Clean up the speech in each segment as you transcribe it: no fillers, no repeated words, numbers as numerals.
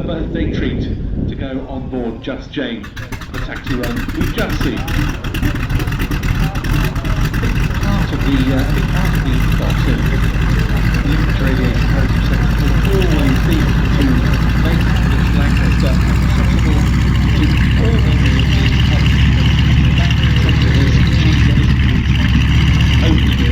birthday treat to go on board Just Jane, the taxi run we've just seen. Part of the ethos of Lincolnshire Aviation Heritage Centre will always be to make this Lancaster accessible to all members of the public. That centre is open to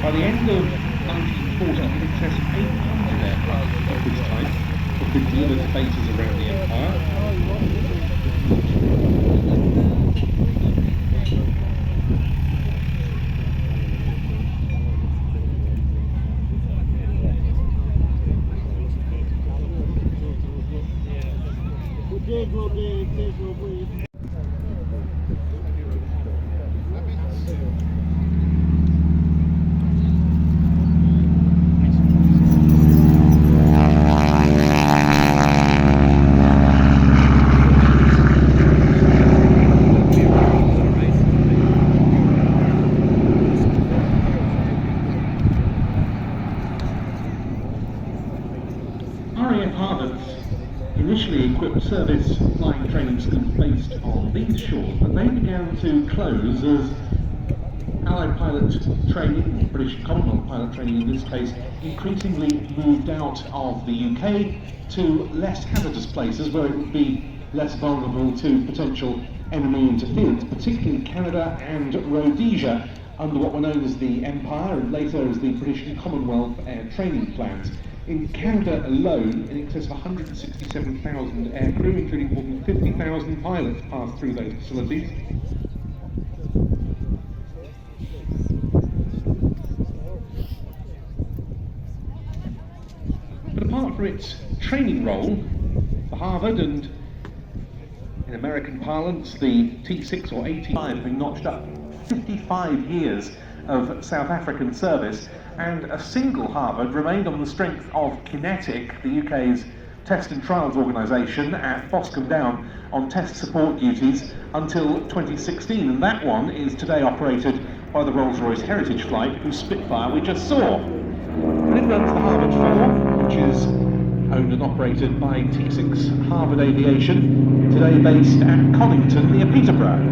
by the end of 1940, in excess of 800 aircraft of this type have been delivered to bases around the Empire. RAF Harvards initially equipped service flying training schools based on these shores, but they began to close as Allied pilot training, or British Commonwealth pilot training in this case, increasingly moved out of the UK to less hazardous places where it would be less vulnerable to potential enemy interference, particularly Canada and Rhodesia, under what were known as the Empire and later as the British Commonwealth Air Training Plans. In Canada alone, in excess of 167,000 aircrew, including more than 50,000 pilots, passed through those facilities. But apart from its training role, the Harvard and, in American parlance, the T6 or AT5 having notched up 55 years of South African service, and a single Harvard remained on the strength of Kinetic, the UK's test and trials organisation, at Boscombe Down on test support duties until 2016, and that one is today operated by the Rolls-Royce Heritage Flight, whose Spitfire we just saw. And it runs the Harvard 4, which is owned and operated by T6 Harvard Aviation, today based at Conington near Peterborough.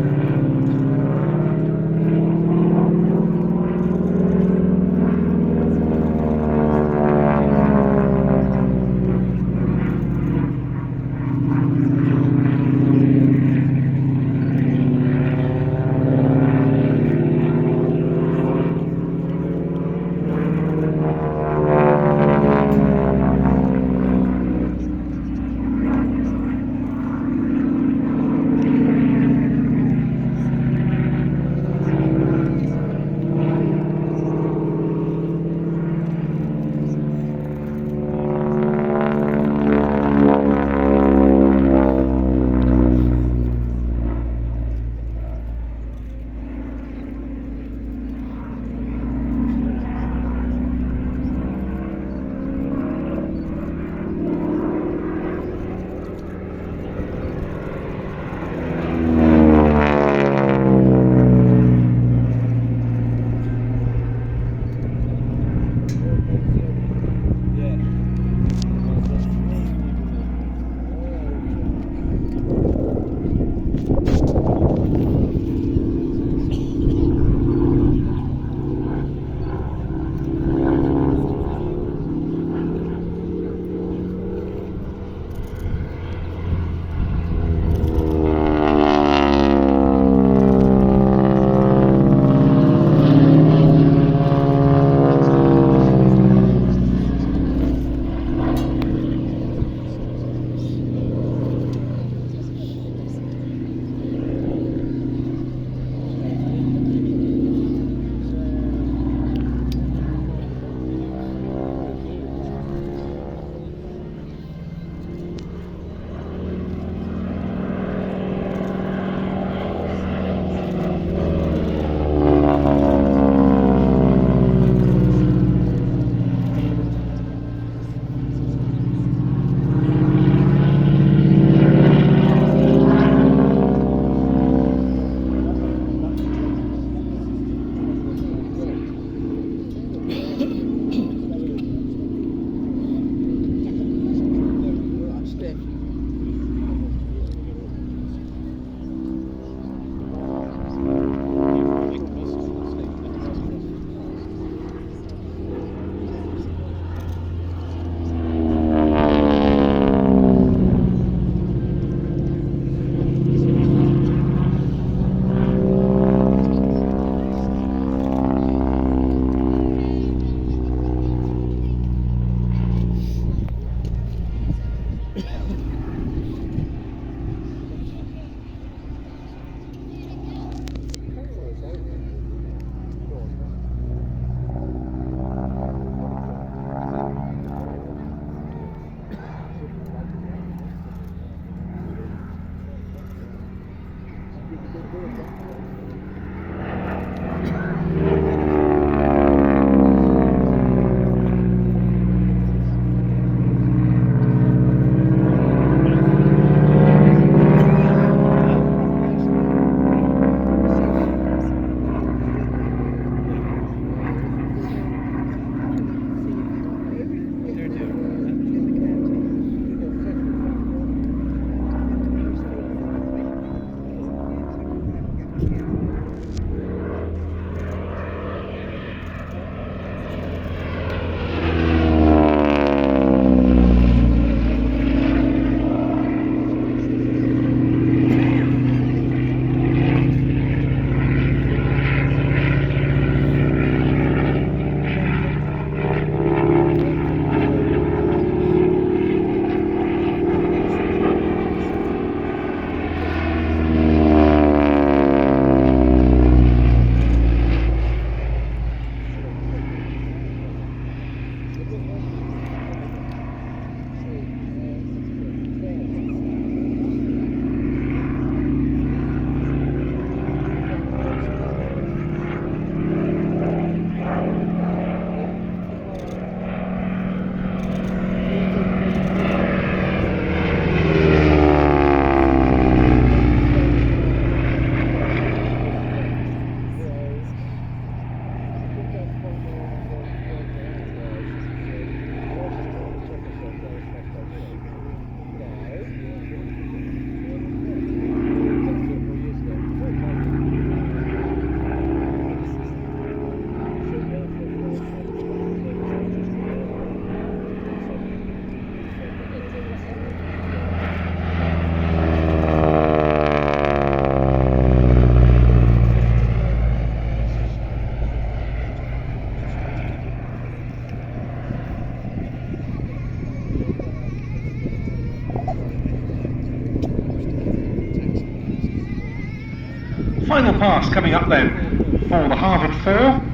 final pass coming up then for the Harvard 4.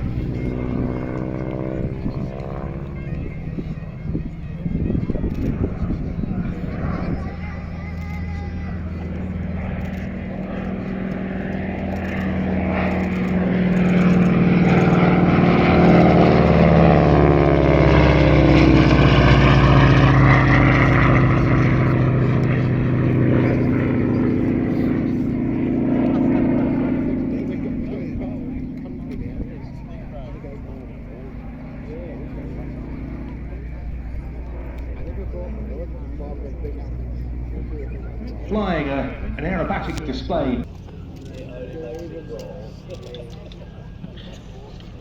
Flying an aerobatic display.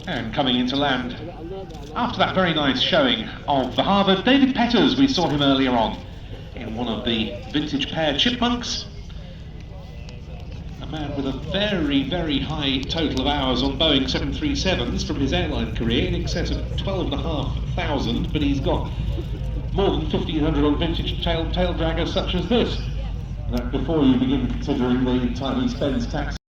And coming into land after that very nice showing of the Harvard. David Petters, we saw him earlier on in one of the vintage pair Chipmunks. A man with a very, very high total of hours on Boeing 737s from his airline career, in excess of 12,500, but he's got more than 1,500 on vintage tail draggers such as this. Before you begin considering the time he spends taxi